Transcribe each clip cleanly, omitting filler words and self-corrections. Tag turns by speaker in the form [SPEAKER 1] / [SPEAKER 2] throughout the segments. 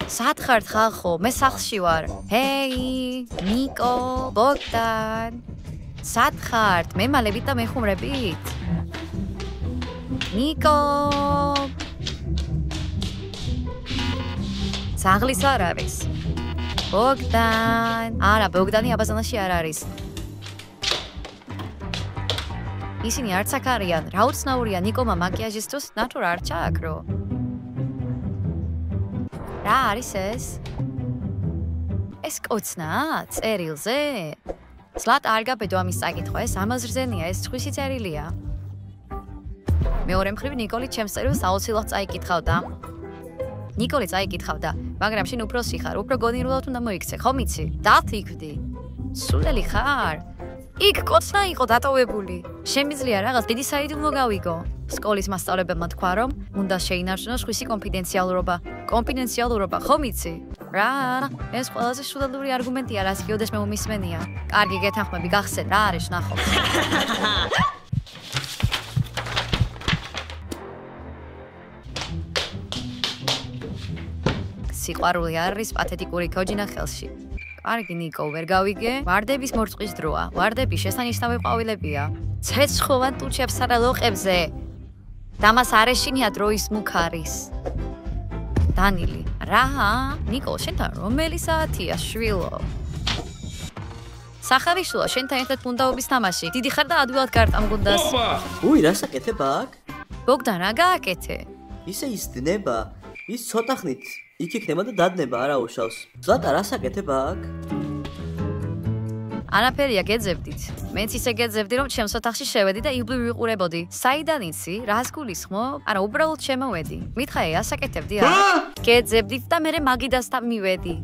[SPEAKER 1] სად ხართ ხალხო? მე სახლში ვარ. ჰეი, ნიკო, ბოგდან. სად ხართ? მე მალებით და მეხუმრებით? ნიკო. საღლის არ არის. ბოგდან. არა, ბოგდანი აბაზანაში არ არის. ისინი არც აქ არიან. რა უცნაურია ნიკომა მაკიაჟის დროს ნატურ არ ჩააკრო. რა არის ეს? ეს კოცნა წერილზე? სლატა არ გაბედო ამის წაკითხვა, ეს ამაზრზენია, ეს ცხვისი წერილია. მეორე მხრივ ნიკოლი ჩემს წერილს აუცილებლად წაიკითხავდა. ნიკოლი წაიკითხავდა, მაგრამ შენ უფრო სიხარ, უფრო გონირულად უნდა მოიქცე, ხომ იცი? დათიქვდი. სულელი ხარ? იქ კოცნა იყო დატოვებული. შემიძლია რაღაც დიდი საიდი უნდა გავიგო. სკოლის მასწავლებელმა თქვა, რომ უნდა შეინარჩუნოს ხვისი კონფიდენციალურობა. კონფიდენციალურობა, ხომ იცი? რა? ეს ყველაზე შუდადური არგუმენტია, რაც გიოდეს მე უმისმენია. კარგი, გეთანხმები, გახსენ, რა არის ნახოთ. სიყვარული არის პათეტიკური ქოჯინა ხელში. კარგი ნიკო, ვერ გავიგე? ვარდების მორწყვის დროა. ვარდები შესანიშნავი ყვავილებია. ცეცხლოვან ტუჩებს არა ლოყებზე. და მას არ ეშინია დროის მუქარის. დანილი, რა? ნიკო, შენთან რომელი საათია, შვილო? სახარიშვილო, შენთან ერთად მუნდაობის თამაში. დიდი ხარ და ადვილად გარტა მგუნდას.
[SPEAKER 2] უი, რა საკეთებ აქ?
[SPEAKER 1] ბოგდან, რა გააკეთე?
[SPEAKER 2] ისე ისდნება, ის ცოტა ხნით იქ იქნება და დადნება, არა უშავს. ზლატა, რა საკეთებ აქ?
[SPEAKER 1] არაფერია, გეძებდით. მეც ისე გეძებდი, რომ ჩემს ოთახში შევედი და იბლი ვიყურებოდი. საიდან იცი? რას გულისხმობ? არა, უბრალოდ შემოვედი. მითხარი, რა საკეთებდი აქ? გეძებდით და მე მაგიდასთან მივედი.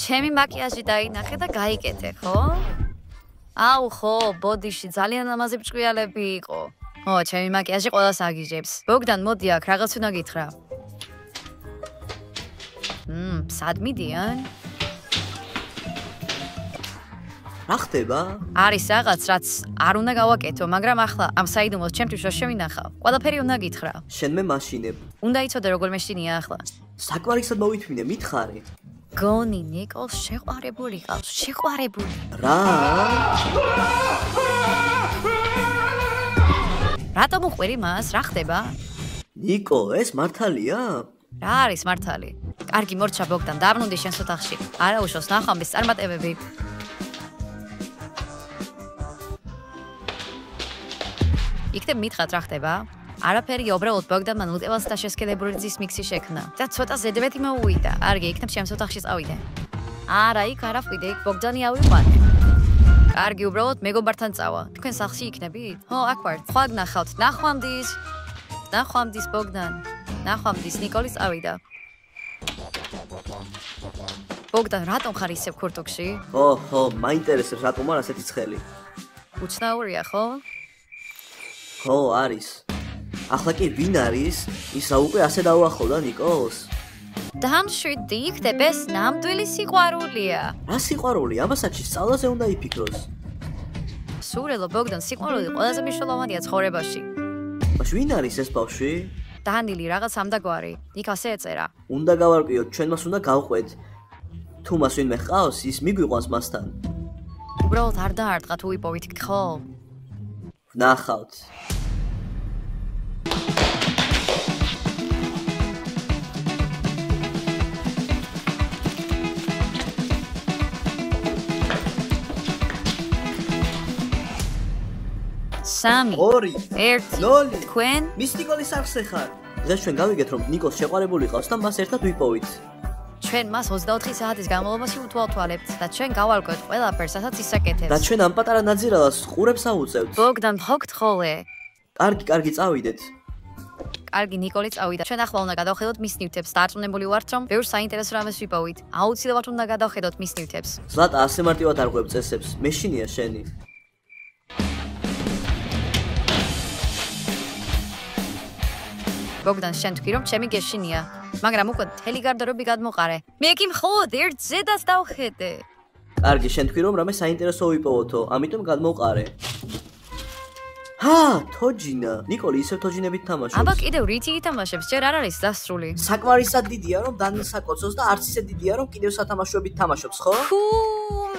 [SPEAKER 1] ჩემი მაკიაჟი დაინახე და გაიკეთე, ხო? აუ, ხო, ბოდიში ძალიან ლამაზი ბრჭყვიალები იყო. ო, ჩემი მაკიაჟი ყველას აგიჟებს. ბოგდან, მოდი აქ, რაღაც უნდა გითხრა. სად მიდიან?
[SPEAKER 2] რა ხდება?
[SPEAKER 1] არის რაღაც, რაც არ უნდა გავაკეთო, მაგრამ ახლა ამ საიდუმლოს ჩემთვის რო შევინახავ, ყველაფერი უნდა გითხრა.
[SPEAKER 2] შენ მე მაშინებ.
[SPEAKER 1] უნდა იცოდე როგორ მეშინია ახლა.
[SPEAKER 2] საკვარისად მოვითმინე, მითხარი.
[SPEAKER 1] გონი ნიკოლს შეყვარებული ყავს, შეყვარებული.
[SPEAKER 2] რა?
[SPEAKER 1] რატომ უყვირი მას? რა ხდება?
[SPEAKER 2] ნიკო, ეს მართალია?
[SPEAKER 1] რა არის მართალი? კარგი, მორჩა ბოგდან, დაბრუნდი შენს ოთახში. არა უშავს, ნახამბის წარმატებები. იქნებ მითხრათ რა ხდება? არაფერია, უბრალოდ ბოგდანმა ნუტელას და შესქელებური რძის მიქსი შექმნა. და ცოტა ზედმეტი მოუვიდა. კარგი, იქნებ ჩემს ოთახში წავიდე. არა, იქ არ ავყიდე, იქ ბოგდანი ავიყვანე. კარგი, უბრალოდ მეგობართან წავა. თქვენ სახლში იქნებით? ხო, აქ ვარ. სხვა გნახავთ. ნახვამდის. ნახვამდის ბოგდან. ნახვამდის ნიკოლი წავიდა. ბოგდან, რატომ ხარ ისევ ქურთუკში?
[SPEAKER 2] ხო, მაინტერესებს რატომ არ ასეთი ცხელი?
[SPEAKER 1] უცნაურია, ხო?
[SPEAKER 2] ხო, არის. ახლა კი ვინ არის? ის რა უკვე ასე დაუახლოვდა ნიკოლს?
[SPEAKER 1] დამშვიდი, იქნებ ეს ნამდვილი სიყვარულია.
[SPEAKER 2] რა სიყვარული? ამასაკში სწავლაზე უნდა იფიქროს.
[SPEAKER 1] სურელო ბოგდან, სიყვარული ყველაზე მნიშვნელოვანია ცხოვრებაში.
[SPEAKER 2] მაშ ვინ არის ეს ბავშვი?
[SPEAKER 1] დანილი, რაღაც ამდაგვარი. იქ ასე ეწერა.
[SPEAKER 2] უნდა გავარკვიოთ, ჩვენ მას უნდა გავყვეთ. თუ მას ვინმე ჰყავს, ის მიგვიყვანს მასთან.
[SPEAKER 1] უბრალოდ არ დაარტყა თუ იპოვით გთხოვ.
[SPEAKER 2] ვნახავთ.
[SPEAKER 1] სამი,
[SPEAKER 2] 2,
[SPEAKER 1] 1,
[SPEAKER 2] 0.
[SPEAKER 1] თქვენ?
[SPEAKER 2] მის ნიკოლის არხზე ხარ. დღეს ჩვენ გავიგეთ, რომ ნიკოს შეყვარებული ყავს და მას ერთად ვიპოვით.
[SPEAKER 1] ჩვენ მას 24 საათის განმავლობაში უთვალთვალებთ და ჩვენ გავარკვევთ ყველაფერს, რასაც ისაკეთებს.
[SPEAKER 2] და ჩვენ ამ პატარა ნაძირალას ყურებს აუწევთ.
[SPEAKER 1] ბოგდან, ფოქთ ხოლე.
[SPEAKER 2] კარგი, წავიდეთ.
[SPEAKER 1] კარგი, ნიკოლი წავიდა. ჩვენ ახლა უნდა გადავხედოთ მის ნივთებს და არწმუნებული ვართ, რომ ბევრ საინტერესო რამეს ვიპოვით. აუცილებლად უნდა გადავხედოთ მის ნივთებს.
[SPEAKER 2] ზლატა, ასე მარტივად არ ყვებ წესებს. მეშინია შენი.
[SPEAKER 1] ბოგდან, შენ თქვი რომ ჩემი გეშინია, მაგრამ უკვე მთელი გარდარობი გადმოყარე. მე კი მხოლოდ ერთ ზედას დავხედე.
[SPEAKER 2] კარგი, შენ თქვი რომ რამე საინტერესო ვიპოვოთო, ამიტომ გადმოვყარე. თოჯინა. ნიკოლი ისევ თოჯინებით თამაშობს.
[SPEAKER 1] აბა კიდევ რითი ითამაშებს? ჯერ არ არის დასრული.
[SPEAKER 2] საკმარისად დიდია, რომ დანსაკოცოს და არც ისე დიდია, რომ კიდევ სათამაშოებით თამაშობს, ხო?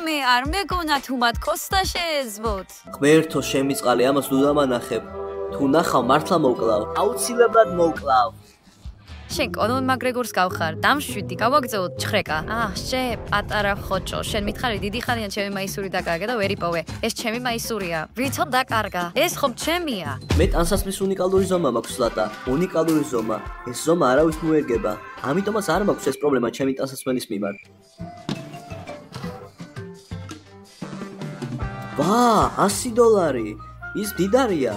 [SPEAKER 1] მე არ მეგონა თუ მათ კოსტა შეეძბოთ.
[SPEAKER 2] ღმერთო, შემიწყალე, ამას ნუ დამანახებ. თუ ნახავ, მართლა მოვკლავ. აუცილებლად მოვკლავ.
[SPEAKER 1] შენ კონორ მაგრეგორს გავხარ, დამშვიდი, გავაგზავნოთ ჩხრეკა. შე პატარა ხოჭო, შენ მითხარი დიდი ხანია ჩემი მაისური დაკარგა და ვერ იპოვე. ეს ჩემი მაისურია. ვიცოდ დაკარგა. ეს ხომ ჩემია.
[SPEAKER 2] მე ტანსაცმლის უნიკალური ზომა მაქვს ლატა. უნიკალური ზომა. ეს ზომა არავის მოერგება. ამიტომაც არ მაქვს ეს პრობლემა ჩემი ტანსაცმლის მიმართ. $100. ის დიდარია.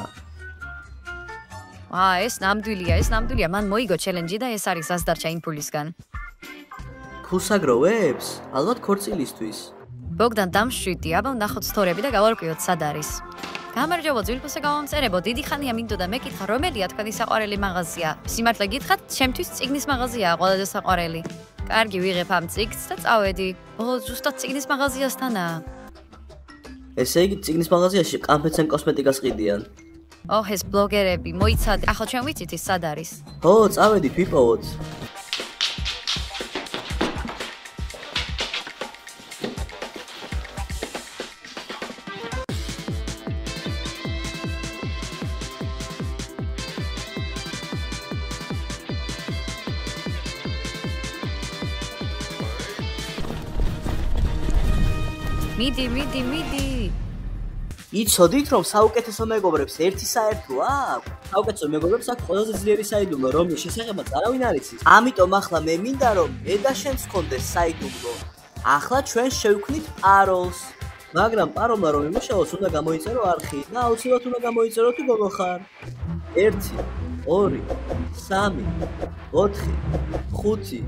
[SPEAKER 1] ეს ნამდვილია, მან მოიგო ჩელენჯი და ეს არის ასდარჩა იმ ფულისგან.
[SPEAKER 2] ფულს აგროვებს? ალბათ ქორწილისთვის.
[SPEAKER 1] ბოგდან დამშვიდი, აბა ვნახოთ სტორები და გავარკვიოთ სად არის. გამარჯობა ძვილფოსე გამომწერებო, დიდი ხანია მინდოდა მეკითხა რომელია თქვენი საყვარელი მაღაზია. სიმართლე გითხრათ, ჩემთვის წიგნის მაღაზიაა ყველაზე საყვარელი. კარგი, ვიღებ ამ წიგნს და წავედი. ზუსტად წიგნის მაღაზიასთანაა.
[SPEAKER 2] ესე იგი წიგნის მაღაზიაში კამფეტს ან კოსმეტიკას ყიდიან.
[SPEAKER 1] ეს ბლოგერები, მოიცადე, ახლა ჩვენ ვიცით ის სად არის.
[SPEAKER 2] წავედით, ვიპოვოთ.
[SPEAKER 1] მიდი.
[SPEAKER 2] იცოდით, რომ საუკეთესო მეგობრებს ერთი საერთო აქვს? საუკეთესო მეგობრებს აქვს ყველაზე ძლიერი საიდუმლო, რომლის შესახებაც არავინ არ იცის. ამიტომ ახლა მე მინდა, რომ მე და შენს გქონდეს საიდუმლო. ახლა ჩვენ შევქმნით პაროლს. მაგრამ პაროლმა რომ იმუშაოს, უნდა გამოიწერო არხი და აუცილებლად უნდა გამოიწერო თუ გოგო ხარ. 1 2 3 4 5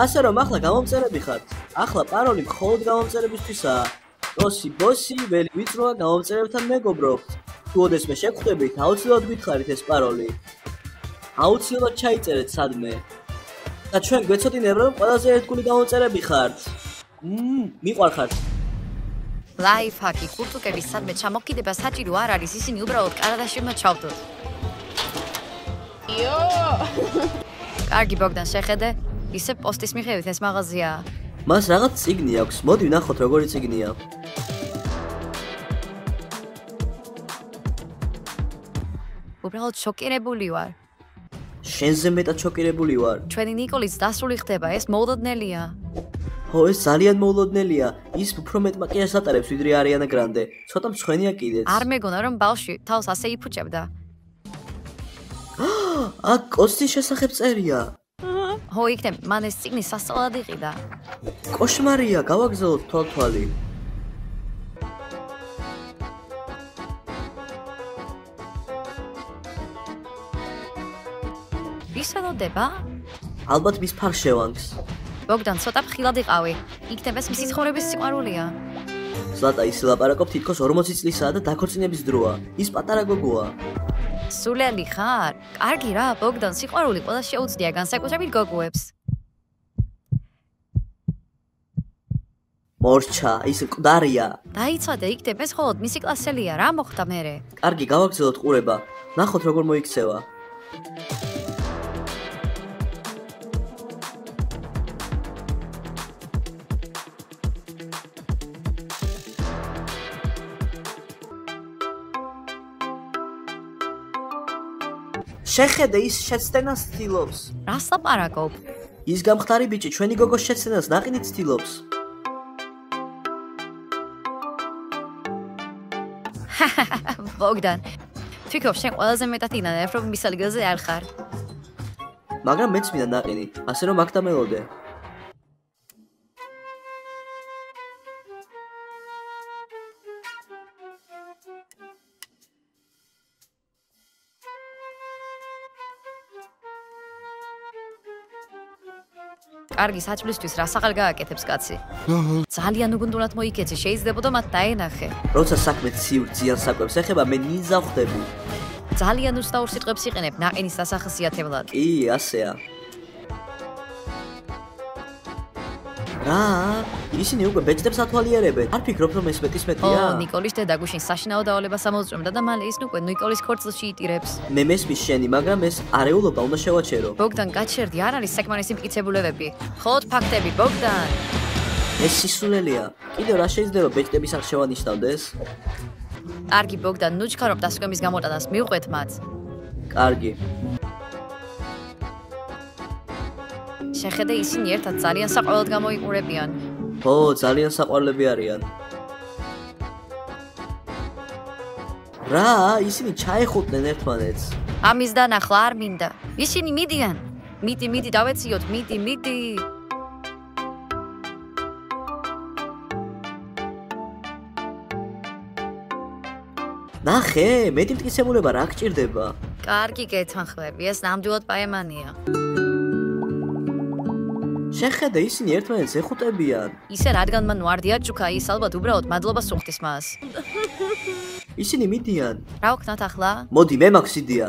[SPEAKER 2] ასე რომ ახლა გამომწერები ხართ. ახლა პაროლი მხოლოდ გამომწერებისთვისაა. ბოსი, ველი ვიწროა გამომწერებთან მეგობრობთ. თუ ოდესმე შეგხვდებით, აუცილებლად გითხარით ეს პაროლი. აუცილებლად ჩაიწერეთ სადმე. და ჩვენ გვეცოდინებთ, რომ ყველაზე ერთგული გამომწერები ხართ. მიყვარხართ.
[SPEAKER 1] ლაიფჰაკი, კურტუკების სადმე ჩამოკიდება საჭირო არ არის, ისინი უბრალოდ კარადაში უნდა ჩავდოთ. კარგი ბოგდან, შეხედე, ისე პოსტის მიხედვით ეს მაღაზიაა.
[SPEAKER 2] მას რაღაც წიგნი აქვს. მოდი ვნახოთ როგორი წიგნია.
[SPEAKER 1] უბრალოდ შოკირებული ვარ.
[SPEAKER 2] შენზე მეტად შოკირებული ვარ.
[SPEAKER 1] ჩვენი ნიკოლიც დასრული ხდება, ეს მოულოდნელია.
[SPEAKER 2] ეს ძალიან მოულოდნელია. ის უფრო მეტ მაკიაჟს ატარებს, ვიდრე არიანა გრანდე. ცოტა მცხენია კიდეც.
[SPEAKER 1] არ მეგონა რომ ბავშვი თავს ასე იფუჭებდა.
[SPEAKER 2] აქ კოსტის შესახებ წერია.
[SPEAKER 1] იქნებ, მან ეს წიგნი სასწაულად იყიდა.
[SPEAKER 2] კოშმარია, გავაგზავნოთ თვალთვალი.
[SPEAKER 1] ვის ელოდება?
[SPEAKER 2] ალბათ მის ფარშევანს.
[SPEAKER 1] ბოგდან, ცოტა ფხილად იყავი. იქნებ ეს მისი ცხოვრების სიყვარულია.
[SPEAKER 2] ზლატა, ის ლაპარაკობ თითქოს 40 წლისაა და დაქორწინების დროა. ის პატარა გოგოა.
[SPEAKER 1] სულელი ხარ? კარგი რა, ბოგდან, სიყვარული ყველა შეუძლია, განსაკუთრებით გოგოებს.
[SPEAKER 2] მორჩა, ის მკვდარია.
[SPEAKER 1] დაიცადე, იქნებ ეს მხოლოდ მისი კლასელია, რა მოხდა მერე?
[SPEAKER 2] კარგი, გავაგზავნოთ ყურება. ნახოთ როგორ მოიქცევა. შეხედე, ის შეცდენას ცდილობს.
[SPEAKER 1] რას ლაპარაკობ?
[SPEAKER 2] ის გამხდარი ბიჭი ჩვენი გოგოს შეცდენას ნაყინით ცდილობს.
[SPEAKER 1] ბოგდან, თვითონ შენ ყველაზე მეტად ინანებ, რომ მის ადგილზე არ ხარ.
[SPEAKER 2] მაგრამ მეც მინდა ნაყინი, ასე რომ აქ დამელოდე.
[SPEAKER 1] კარგი საჭმლისთვის რა სახალ გააკეთებს კაცი? ძალიან უგუნდულად მოიქეცი, შეიძლებოდა მათ დაენახე.
[SPEAKER 2] როცა საქმე ციურ ძიან საკვებს ეხება, მე ნინზა ვხდები.
[SPEAKER 1] ძალიან უცნაურ სიტყვებს იყენებ ნაყინის დასახასიათებლად.
[SPEAKER 2] კი, ასეა. რა? ისინი უკვე ბეჭდებს ათვალიერებენ. არ ფიქრობ რომ ეს მეტისმეტია?
[SPEAKER 1] ნიკოლის დედა გუშინ საშინაო დავალებას ამოწმდა და მალე ის უკვე ნიკოლის ქორწილში იტირებს.
[SPEAKER 2] მე მესმის შენი, მაგრამ ეს არეულობა უნდა შევაჩერო.
[SPEAKER 1] ბოგდან, გაჩერდი, არ არის საკმარისი მტკიცებულებები. ხოთ ფაქტები, ბოგდან.
[SPEAKER 2] ეს სისულელია. კიდევ რა შეიძლება ბეჭდების არ შევანიშნავდეს?
[SPEAKER 1] კარგი, ბოგდან, ნუ ჩქარო დასკვემის გამოტანას, მივყვეთ მათ.
[SPEAKER 2] კარგი.
[SPEAKER 1] შეხედე ისინი ერთად ძალიან საყოველად გამოიყურებიან.
[SPEAKER 2] ო, ძალიან საყვარლები არიან. რა, ისინი ჩაეხუტნენ ერთმანეთს.
[SPEAKER 1] ამის დანახვა არ მინდა. ისინი მიდიან. მიდი, დავეციოთ, მიდი.
[SPEAKER 2] ნახე, მეტი მტკიცებულება რა გჭირდება?
[SPEAKER 1] კარგი, გეთანხმები, ეს ნამდვილად პაემანია.
[SPEAKER 2] შეხედე, ისინი ერთმანეთს ეხუტებიან.
[SPEAKER 1] ისე რადგან მან ვარდია ჯუქა, ის ალბათ უბრალოდ მადლობას უხდის მას.
[SPEAKER 2] ისინი მიდიან.
[SPEAKER 1] რა ვქნათ ახლა?
[SPEAKER 2] მოდი, მე მაქვს იდეა.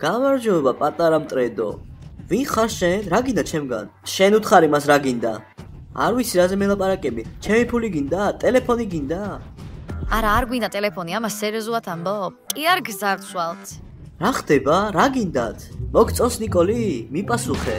[SPEAKER 2] გამარჯობა, პატარა მტრედო. ვინ ხარ შენ? რა გინდა ჩემგან? შენ უთხარი მას რა გინდა? არ ვიცი რაზე მელაპარაკები. ჩემი ფული გინდა? ტელეფონი გინდა?
[SPEAKER 1] არა, არ გვინდა ტელეფონი, ამას სერიოზულად ამბობ. კი არ გზარცვალთ.
[SPEAKER 2] რა ხდება? რა გინდათ? მოგწონს ნიკოლი? მიპასუხე.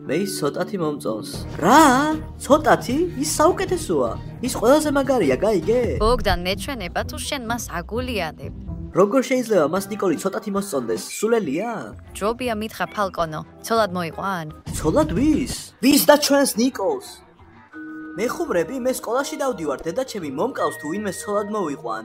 [SPEAKER 2] მე ის ცოტათი მომწონს. რა? ცოტათი? ის საუკეთესოა. ის ყველაზე მაგარია, გაიგე?
[SPEAKER 1] ბოგდან, მეჩვენება თუ შენ მას აგულიანებ.
[SPEAKER 2] როგორ შეიძლება მას ნიკოლი ცოტათი მოსწონდეს? სულელია?
[SPEAKER 1] ჯობია მითხრა ფალკონო, ცოლად მოიყვან?
[SPEAKER 2] ცოლად ვის? ვის და ჩვენს ნიკოლს? მეხუბრები, მე სკოლაში დავდივარ, დედაჩემი მომკავს თუ ვინმე ცოლად მოვიყვან.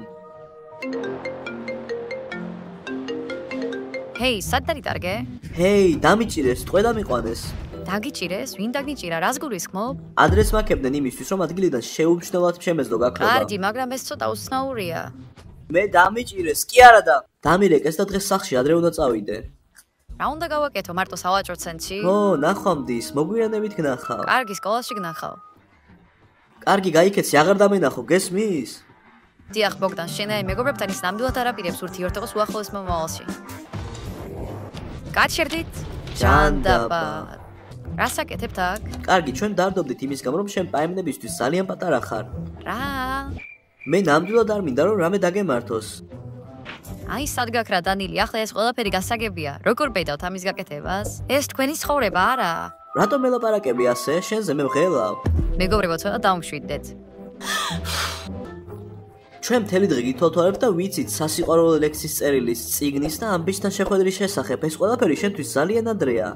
[SPEAKER 1] ჰეი, სად დარიტარგე?
[SPEAKER 2] ჰეი, დამიჭირეს, ტყვე დამიყვანეს.
[SPEAKER 1] დაგიჭირეს? ვინ დაგიჭირა? რას გულისხმობ?
[SPEAKER 2] ადრესს მაქებდნენ იმისთვის, რომ ადგილიდან შეუმჩნევლად შემეძლო გაქრობა.
[SPEAKER 1] კარგი, მაგრამ ეს ცოტა უცნაურია.
[SPEAKER 2] მე დამიჭირეს, კი არა და დამირეკეს და დღეს სახლში ადრე უნდა წავიდე.
[SPEAKER 1] რა უნდა გავაკეთო, მარტო სავაჭრო ცენტრში?
[SPEAKER 2] ო, ნახვამდის, მოგვიანებით გნახავ.
[SPEAKER 1] კარგი, სკოლაში გნახავ.
[SPEAKER 2] კარგი, გაიქეცი, აღარ დამენახო, გესმის?
[SPEAKER 1] დიახ, ბოგდან, შენაი მეგობრებთან ის ნამდვილად არაპირებს ურთიერთობას უახლოეს მომავალში. გაჩერდით? ჟანდაბად. რას აკეთებთ აქ?
[SPEAKER 2] კარგი, ჩვენ დავდობდით იმის გამო, რომ შენ პაემნებისთვის ძალიან პატარა ხარ.
[SPEAKER 1] რა?
[SPEAKER 2] მე ნამდვილად არ მინდა, რომ რამე დაგემართოს.
[SPEAKER 1] აი, სად გაქრა დანილი, ახლა ეს ყველაფერი გასაგებია. როგორ ბედავთ ამის გაკეთებას? ეს თქვენი ცხოვრება არა?
[SPEAKER 2] რატომ მელაპარაკები ასე? შენზე მე ვღელავ.
[SPEAKER 1] მეგობრებო, ცოტა დავმშვიდდეთ.
[SPEAKER 2] ჩვენ მთელი დღე გითვალთვალებთ და ვიცით სასიყვარულო ლექსის წერილის, წიგნის და ამბიშთან შეხვედრის შესახებ. ეს ყველაფერი შენთვის ძალიან ადრეა.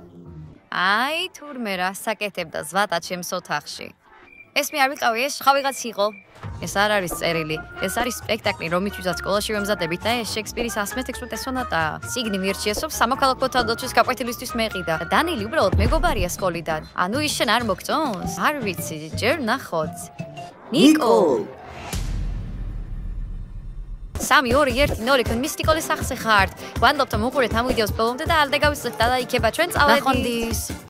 [SPEAKER 1] აი, თურმე რა საკეთებდა ზვატა ჩემს ოთახში. ეს მე არ ვიყავი, ეს სხვა ვიღაც იყო. ეს არ არის წერილი, ეს არის სპექტაკლი, რომლითაც სკოლაში ვემზადებით და ეს შექსპირის 116 სონატაა. წიგნი მირჩიესობს სამოქალაქო თავდაცვის გაკვეთილისთვის მეყიდა. დანილი უბრალოდ მეგობარია სკოლიდან. ანუ ის შენ არ მოგწონს? არ ვიცი, ჯერ ნახოთ. ნიკოლ 3-2-1-0 კენ მისტიკოლის სახზე ხართ. ვანდობთ რომ უყურეთ ამ ვიდეოს ბოლომდე და ალ დაგავიწყეთ და იქება ჩვენ წავედი. ნახვამდის.